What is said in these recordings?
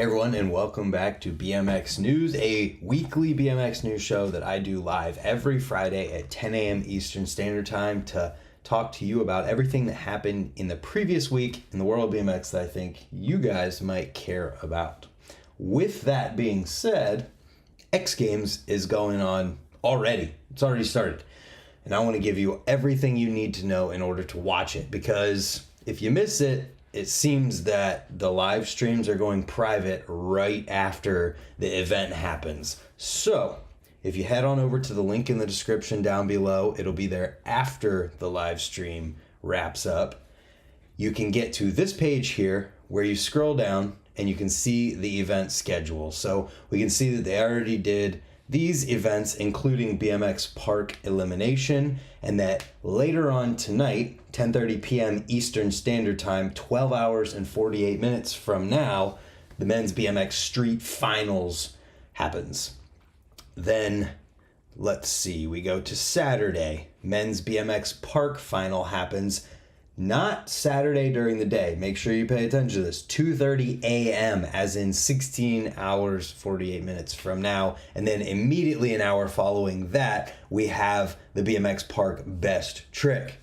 everyone, and welcome back to BMX News, a weekly BMX news show that I do live every Friday at 10 a.m. Eastern Standard Time to talk to you about everything that happened in the previous week in the world of BMX that I think you guys might care about. With that being said, XGames is going on already. It's already started. And I want to give you everything you need to know in order to watch it, because if you miss it, it seems that the live streams are going private right after the event happens. So if you head on over to the link in the description down below, it'll be there after the live stream wraps up. You can get to this page here where you scroll down and you can see the event schedule. So we can see that they already did these events, including BMX Park Elimination, and that later on tonight, 10:30 p.m. Eastern Standard Time, 12 hours and 48 minutes from now, the men's BMX Street Finals happens. Then, let's see, we go to Saturday. Men's BMX Park Final happens. Not Saturday during the day. Make sure you pay attention to this. 2:30 a.m. as in 16 hours, 48 minutes from now. And then immediately an hour following that, we have the BMX Park Best Trick.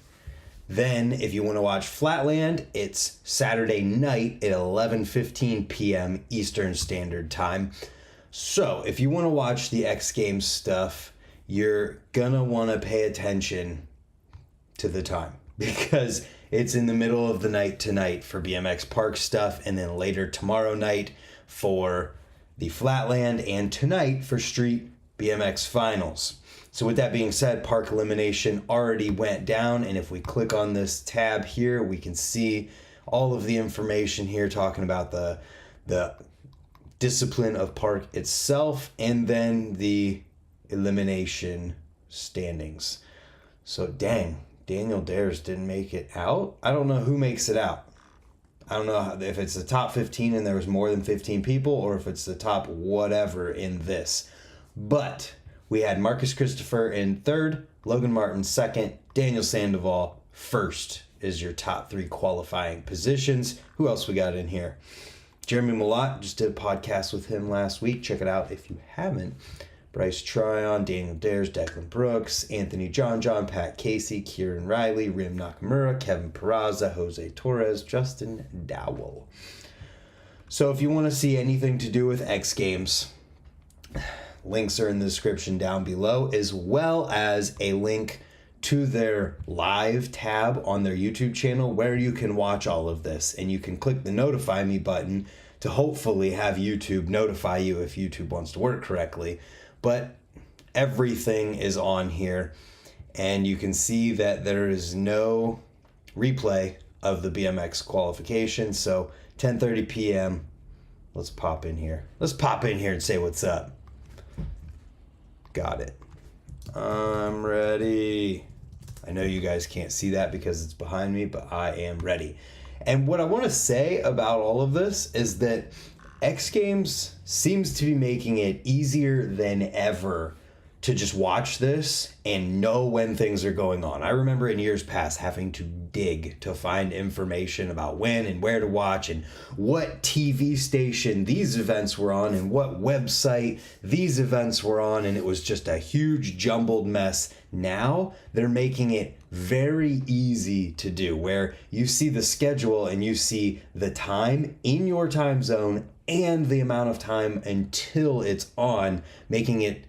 Then if you want to watch Flatland, it's Saturday night at 11:15 p.m. Eastern Standard Time. So if you want to watch the X Games stuff, you're going to want to pay attention to the time, because it's in the middle of the night tonight for BMX Park stuff, and then later tomorrow night for the Flatland, and tonight for Street BMX Finals. So with that being said, Park Elimination already went down, and if we click on this tab here, we can see all of the information here talking about the discipline of park itself, and then the elimination standings. So dang, Daniel Dares didn't make it out. I don't know who makes it out. I don't know if it's the top 15 and there was more than 15 people, or if it's the top whatever in this. But we had Marcus Christopher in third, Logan Martin second, Daniel Sandoval first is your top three qualifying positions. Who else we got in here? Jeremy Malott, just did a podcast with him last week. Check it out if you haven't. Bryce Tryon, Daniel Dares, Declan Brooks, Anthony John, Pat Casey, Kieran Riley, Rim Nakamura, Kevin Peraza, Jose Torres, Justin Dowell. So if you want to see anything to do with X Games, links are in the description down below, as well as a link to their live tab on their YouTube channel where you can watch all of this, and you can click the notify me button to hopefully have YouTube notify you if YouTube wants to work correctly. But everything is on here, and you can see that there is no replay of the BMX qualification. So 10:30 p.m. Let's pop in here. Let's pop in here and say what's up. Got it. I'm ready. I know you guys can't see that because it's behind me, but I am ready. And what I want to say about all of this is that X Games seems to be making it easier than ever to just watch this and know when things are going on. I remember in years past having to dig to find information about when and where to watch and what TV station these events were on and what website these events were on, and it was just a huge jumbled mess. Now they're making it very easy to do, where you see the schedule and you see the time in your time zone and the amount of time until it's on, making it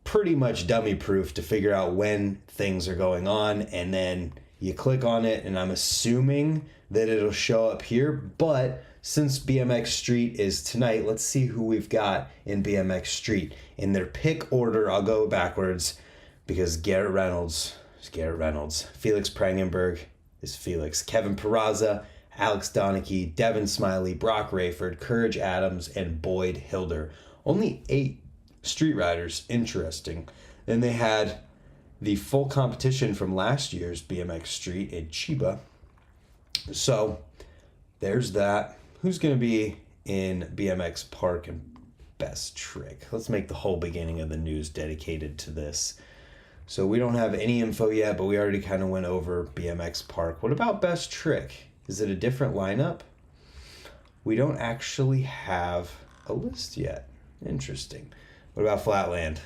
pretty much dummy proof to figure out when things are going on. And then you click on it, and I'm assuming that it'll show up here. But since BMX Street is tonight, let's see who we've got in BMX Street. In their pick order, I'll go backwards because Garrett Reynolds is Garrett Reynolds. Felix Prangenberg is Felix. Kevin Peraza, Alex Donachie, Devin Smiley, Brock Rayford, Courage Adams, and Boyd Hilder. Only 8 street riders. Interesting. Then they had the full competition from last year's BMX Street in Chiba. So there's that. Who's going to be in BMX Park and Best Trick? Let's make the whole beginning of the news dedicated to this. So we don't have any info yet, but we already kind of went over BMX Park. What about Best Trick? Is it a different lineup? we don't actually have a list yet. Interesting. What about Flatland?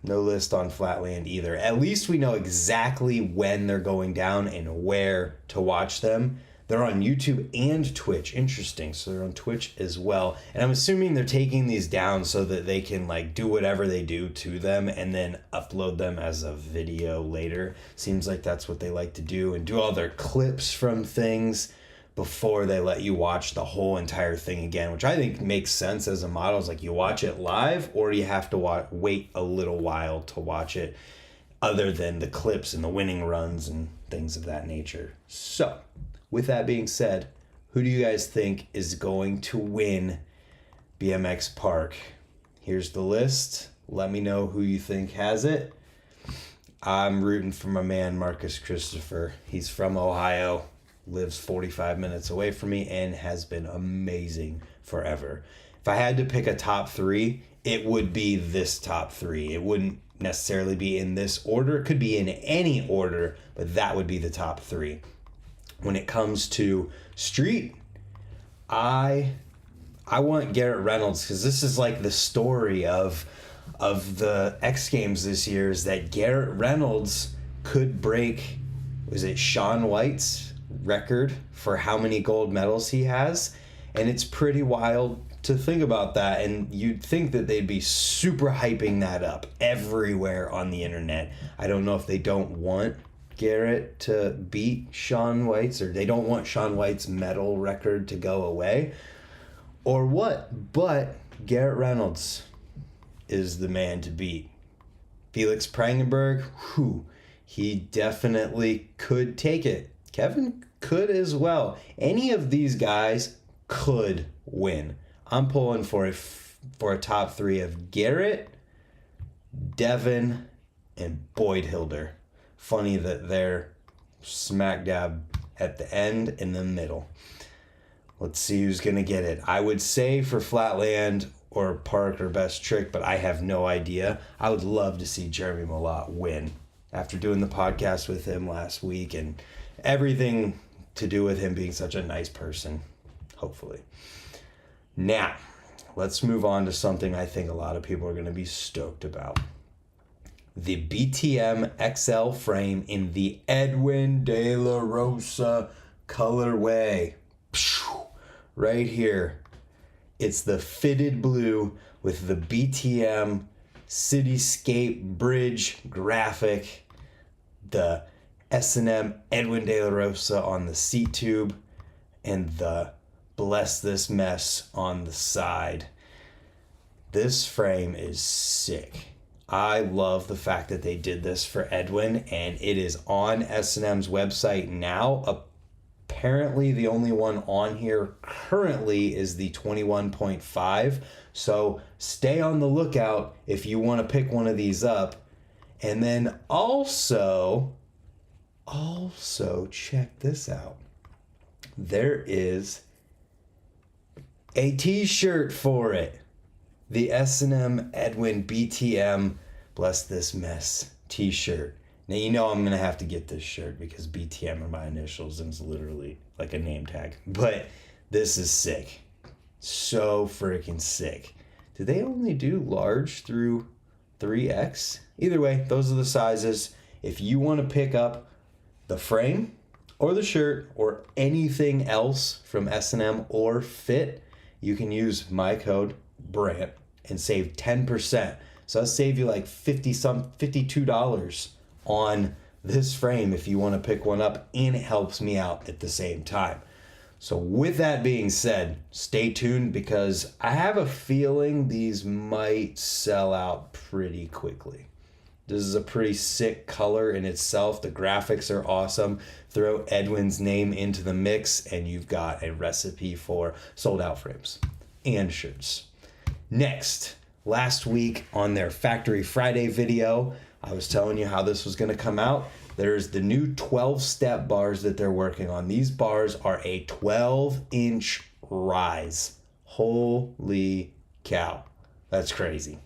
No list on Flatland either. At least we know exactly when they're going down and where to watch them. They're on YouTube and Twitch. Interesting. So they're on Twitch as well. And I'm assuming they're taking these down so that they can like do whatever they do to them and then upload them as a video later. Seems like that's what they like to do, and do all their clips from things before they let you watch the whole entire thing again, which I think makes sense as a model. It's like you watch it live or you have to wait a little while to watch it, other than the clips and the winning runs and things of that nature. So with that being said, who do you guys think is going to win BMX Park? Here's the list. Let me know who you think has it. I'm rooting for my man, Marcus Christopher. He's from Ohio, lives 45 minutes away from me, and has been amazing forever. If I had to pick a top three, it would be this top three. It wouldn't necessarily be in this order. It could be in any order, but that would be the top three. When it comes to street, I want Garrett Reynolds, because this is like the story of the X Games this year, is that Garrett Reynolds could break, was it Shaun White's record for how many gold medals he has? And it's pretty wild to think about that, and you'd think that they'd be super hyping that up everywhere on the internet. I don't know if they don't want Garrett to beat Shaun White's, or they don't want Shaun White's medal record to go away, or what, but Garrett Reynolds is the man to beat. Felix Prangenberg, he definitely could take it. Kevin could as well. Any of these guys could win. I'm pulling for a top three of Garrett, Devin, and Boyd Hilder. Funny that they're smack dab at the end in the middle. Let's see who's going to get it. I would say for Flatland or Park or Best Trick, but I have no idea. I would love to see Jeremy Malott win after doing the podcast with him last week and everything to do with him being such a nice person, hopefully. Now, let's move on to something I think a lot of people are going to be stoked about. The BTM XL frame in the EDWIN DELAROSA colorway. Right here. It's the fitted blue with the BTM Cityscape Bridge graphic, the S&M EDWIN DELAROSA on the seat tube, and the Bless This Mess on the side. This frame is sick. I love the fact that they did this for EDWIN, and it is on S&M's website now. Apparently the only one on here currently is the 21.5, so stay on the lookout if you want to pick one of these up. And then also check this out. There is a t-shirt for it. The S&M EDWIN BTM Bless This Mess t-shirt. Now, you know I'm going to have to get this shirt because BTM are my initials and it's literally like a name tag. But this is sick. So freaking sick. Do they only do large through 3X? Either way, those are the sizes. If you want to pick up the frame or the shirt or anything else from S&M or Fit, you can use my code Brant and save 10%. So I'll save you like $52 on this frame if you want to pick one up, and it helps me out at the same time. So with that being said, stay tuned because I have a feeling these might sell out pretty quickly. This is a pretty sick color in itself. The graphics are awesome. Throw EDWIN's name into the mix and you've got a recipe for sold out frames and shirts. Next, last week on their Factory Friday video, I was telling you how this was going to come out. There's the new 12-step bars that they're working on. These bars are a 12-inch rise. Holy cow. That's crazy.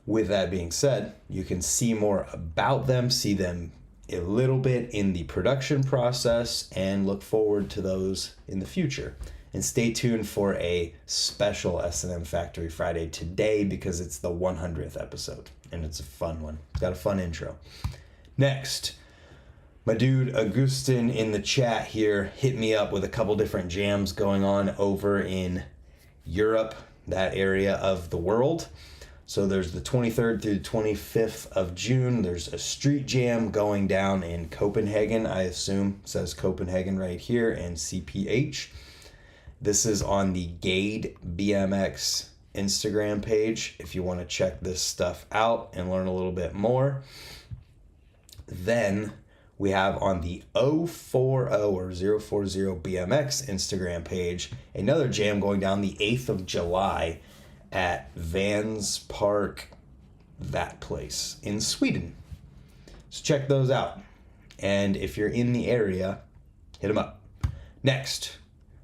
With that being said, you can see more about them, see them a little bit in the production process and look forward to those in the future. And stay tuned for a special S&M Factory Friday today because it's the 100th episode and it's a fun one. It's got a fun intro. Next, my dude Augustin in the chat here hit me up with a couple different jams going on over in Europe, that area of the world. So there's the 23rd through the 25th of June. There's a street jam going down in Copenhagen, I assume. It says Copenhagen right here, and CPH. This is on the Gade BMX Instagram page if you want to check this stuff out and learn a little bit more. Then we have on the 040 BMX Instagram page another jam going down the 8th of July at Vans Park, that place in Sweden. So check those out. And if you're in the area, hit them up. Next,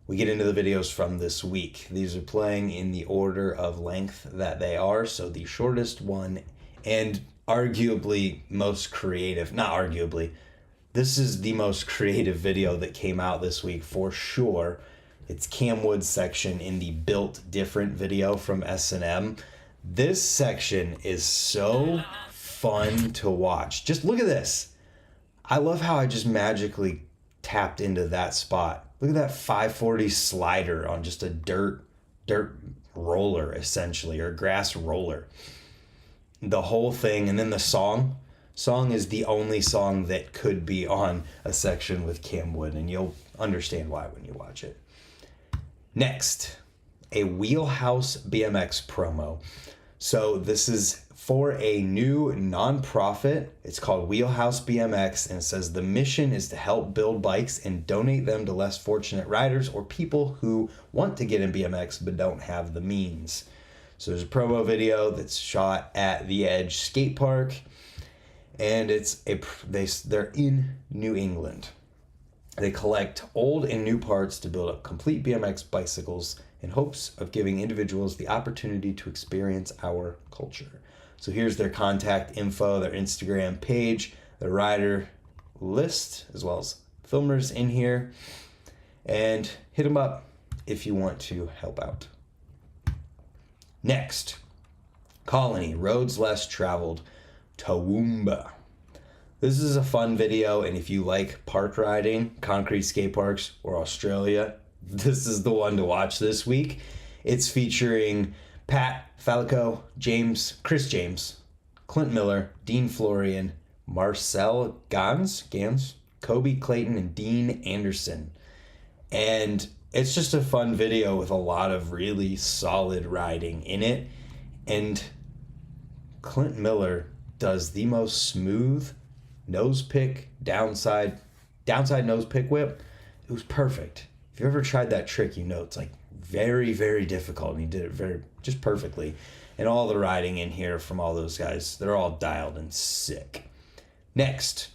we get into the videos from this week. These are playing in the order of length that they are. So the shortest one and arguably most creative, not arguably, this is the most creative video that came out this week for sure. It's Cam Wood's section in the Built Different video from S&M. This section is so fun to watch. Just look at this. I love how I just magically tapped into that spot. Look at that 540 slider on just a dirt roller, essentially, or grass roller. The whole thing, and then the song is the only song that could be on a section with Cam Wood, and you'll understand why when you watch it. Next, a Wheelhouse BMX promo. So this is for a new nonprofit. It's called Wheelhouse BMX, and it says the mission is to help build bikes and donate them to less fortunate riders or people who want to get in BMX but don't have the means. So there's a promo video that's shot at the Edge Skate Park, and they're in New England. They collect old and new parts to build up complete BMX bicycles in hopes of giving individuals the opportunity to experience our culture. So here's their contact info, their Instagram page, their rider list, as well as filmers in here. And hit them up if you want to help out. Next, Colony, Roads Less Traveled, Toowoomba. This is a fun video, and if you like park riding, concrete skate parks, or Australia, this is the one to watch this week. It's featuring Pat Falco, Chris James, Clint Miller, Dean Florian, Marcel Gans, Kobe Clayton, and Dean Anderson. And it's just a fun video with a lot of really solid riding in it. And Clint Miller does the most smooth nose pick, downside nose pick whip. It was perfect. If you ever tried that trick, you know it's like very, very difficult, and he did it just perfectly. And all the riding in here from all those guys, they're all dialed and sick. Next,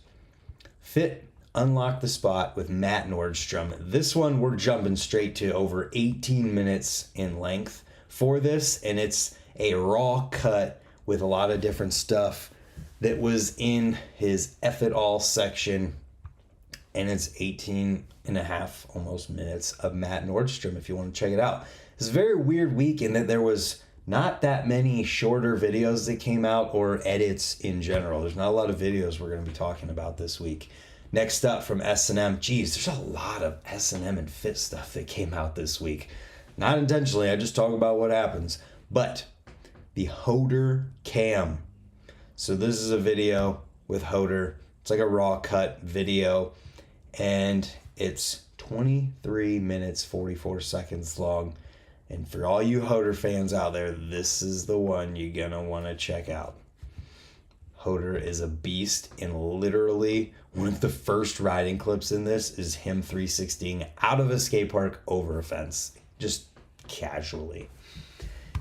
Fit Unlock the Spot with Matt Nordstrom. This one we're jumping straight to over 18 minutes in length for this, and it's a raw cut with a lot of different stuff that was in his F It All section, and it's 18 and a half almost minutes of Matt Nordstrom if you want to check it out. It's a very weird week in that there was not that many shorter videos that came out or edits in general. There's not a lot of videos we're going to be talking about this week. Next up from S&M, geez, there's a lot of S&M and Fit stuff that came out this week. Not intentionally, I just talk about what happens. But the Hoder Cam. So this is a video with Hoder. It's like a raw cut video, and it's 23 minutes, 44 seconds long. And for all you Hoder fans out there, this is the one you're gonna wanna check out. Hoder is a beast, and literally one of the first riding clips in this is him 360ing out of a skate park over a fence, just casually.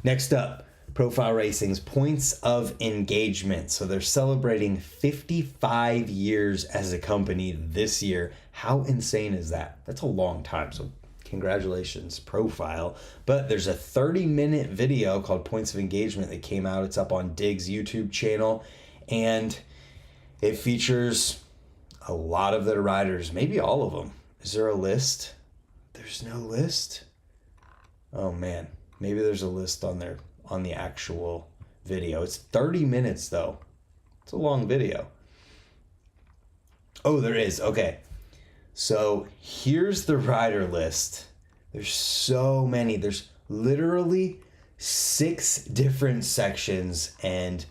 Next up, Profile Racing's Points of Engagement. So they're celebrating 55 years as a company this year. How insane is that? That's a long time. So congratulations, Profile. But there's a 30-minute video called Points of Engagement that came out. It's up on Dig's YouTube channel. And it features a lot of their riders, maybe all of them. Is there a list? There's no list. Oh man, maybe there's a list on the actual video. It's 30 minutes though. It's a long video. Oh, there is. Okay. So here's the rider list. There's so many. There's literally 6 different sections and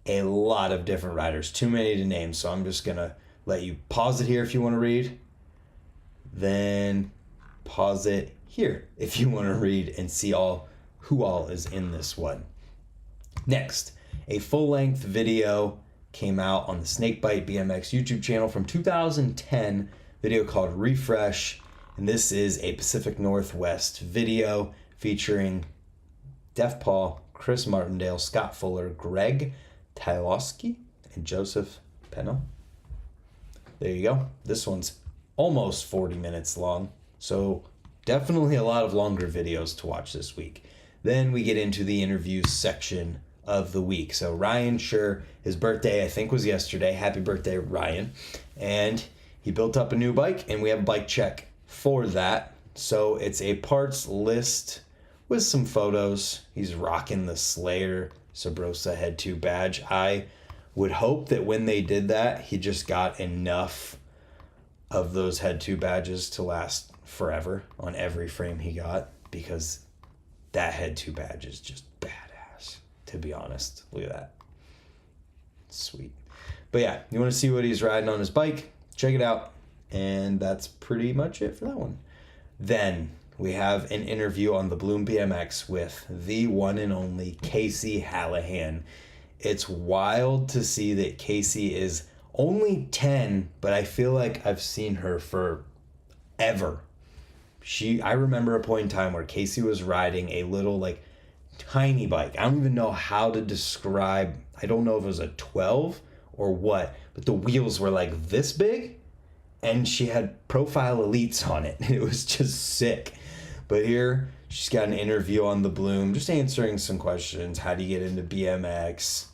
a lot of different riders. Too many to name, so I'm just gonna let you pause it here if you want to read. Then pause it here if you want to read and see who all is in this one. Next, a full-length video came out on the Snakebite BMX YouTube channel from 2010, video called Refresh, and this is a Pacific Northwest video featuring Def Paul, Chris Martindale, Scott Fuller, Greg Tylowski, and Joseph Pennell. There you go. This one's almost 40 minutes long, so definitely a lot of longer videos to watch this week. Then we get into the interviews section of the week. So Ryan Scher, his birthday I think was yesterday. Happy birthday, Ryan. And he built up a new bike, and we have a bike check for that. So it's a parts list with some photos. He's rocking the Slayer Sabrosa Head 2 badge. I would hope that when they did that, he just got enough of those Head 2 badges to last forever on every frame he got, because that Head 2 badge is just badass, to be honest. Look at that. Sweet. But yeah, you want to see what he's riding on his bike? Check it out. And that's pretty much it for that one. Then we have an interview on the Bloom BMX with the one and only Casey Hallahan. It's wild to see that Casey is only 10, but I feel like I've seen her forever. I remember a point in time where Casey was riding a little like tiny bike. I don't even know how to describe. I don't know if it was a 12 or what, but the wheels were like this big and she had Profile Elites on it. It was just sick. But here she's got an interview on the Bloom, just answering some questions. How do you get into BMX?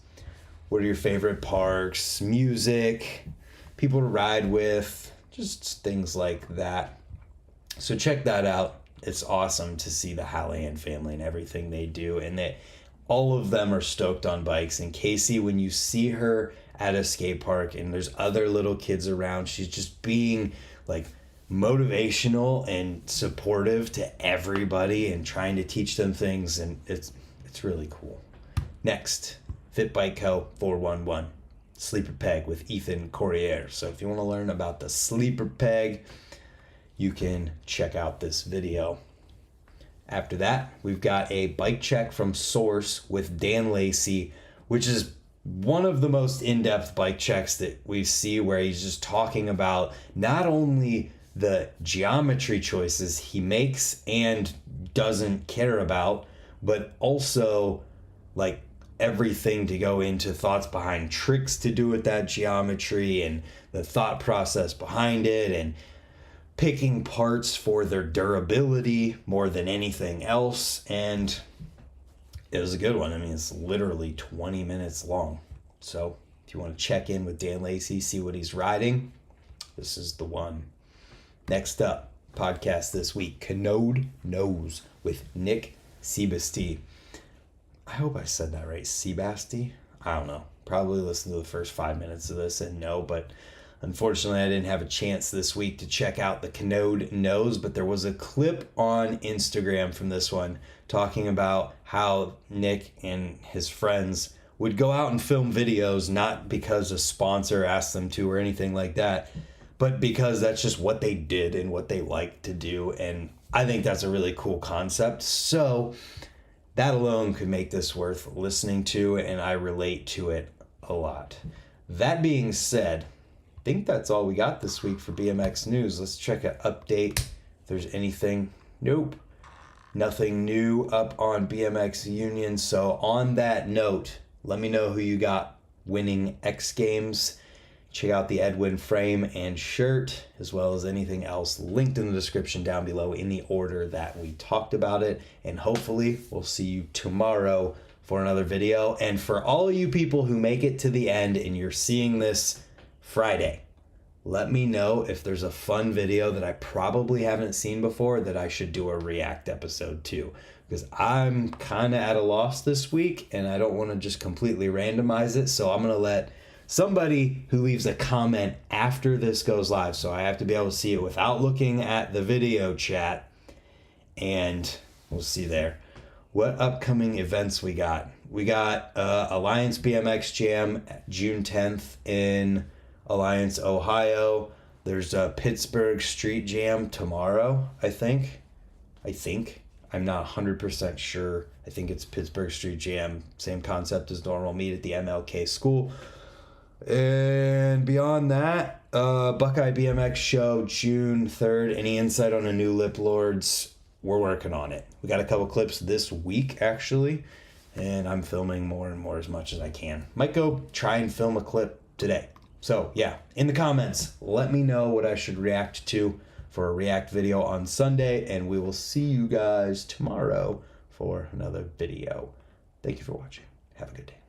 What are your favorite parks? Music, people to ride with, just things like that. So check that out. It's awesome to see the Hallahan family and everything they do, and that all of them are stoked on bikes. And Casey, when you see her at a skate park and there's other little kids around, she's just being like motivational and supportive to everybody and trying to teach them things, and it's really cool. Next, Fit Bike Co. 411, Sleeper Peg with Ethan Corriere. So if you want to learn about the Sleeper Peg, you can check out this video. After that, we've got a bike check from Source with Dan Lacey, which is one of the most in-depth bike checks that we see, where he's just talking about not only the geometry choices he makes and doesn't care about, but also like everything to go into thoughts behind tricks to do with that geometry and the thought process behind it, and picking parts for their durability more than anything else. And it was a good one. I mean, it's literally 20 minutes long. So if you want to check in with Dan Lacey, see what he's riding, this is the one. Next up, podcast this week, Canode Knows with Nick Sebasti. I hope I said that right. Sebasti? I don't know. Probably listen to the first 5 minutes of this and know, but unfortunately I didn't have a chance this week to check out the Canode Knows, but there was a clip on Instagram from this one talking about how Nick and his friends would go out and film videos, not because a sponsor asked them to or anything like that, but because that's just what they did and what they like to do. And I think that's a really cool concept. So that alone could make this worth listening to, and I relate to it a lot. That being said, I think that's all we got this week for BMX news. Let's check an update. If there's anything. Nope. Nothing new up on BMX Union. So on that note, let me know who you got winning XGames. Check out the EDWIN frame and shirt, as well as anything else linked in the description down below in the order that we talked about it. And hopefully we'll see you tomorrow for another video. And for all you people who make it to the end and you're seeing this Friday, let me know if there's a fun video that I probably haven't seen before that I should do a react episode to. Because I'm kind of at a loss this week and I don't want to just completely randomize it. So I'm going to let somebody who leaves a comment after this goes live. So I have to be able to see it without looking at the video chat. And we'll see there. What upcoming events we got? We got Alliance BMX Jam June 10th in Alliance, Ohio. There's a Pittsburgh Street Jam tomorrow, I think. I'm not 100% sure. I think it's Pittsburgh Street Jam. Same concept as normal. Meet at the MLK school. And beyond that, Buckeye BMX Show June 3rd. Any insight on a new Lip Lords? We're working on it. We got a couple clips this week, actually. And I'm filming more and more as much as I can. Might go try and film a clip today. So yeah, in the comments, let me know what I should react to for a react video on Sunday, and we will see you guys tomorrow for another video. Thank you for watching. Have a good day.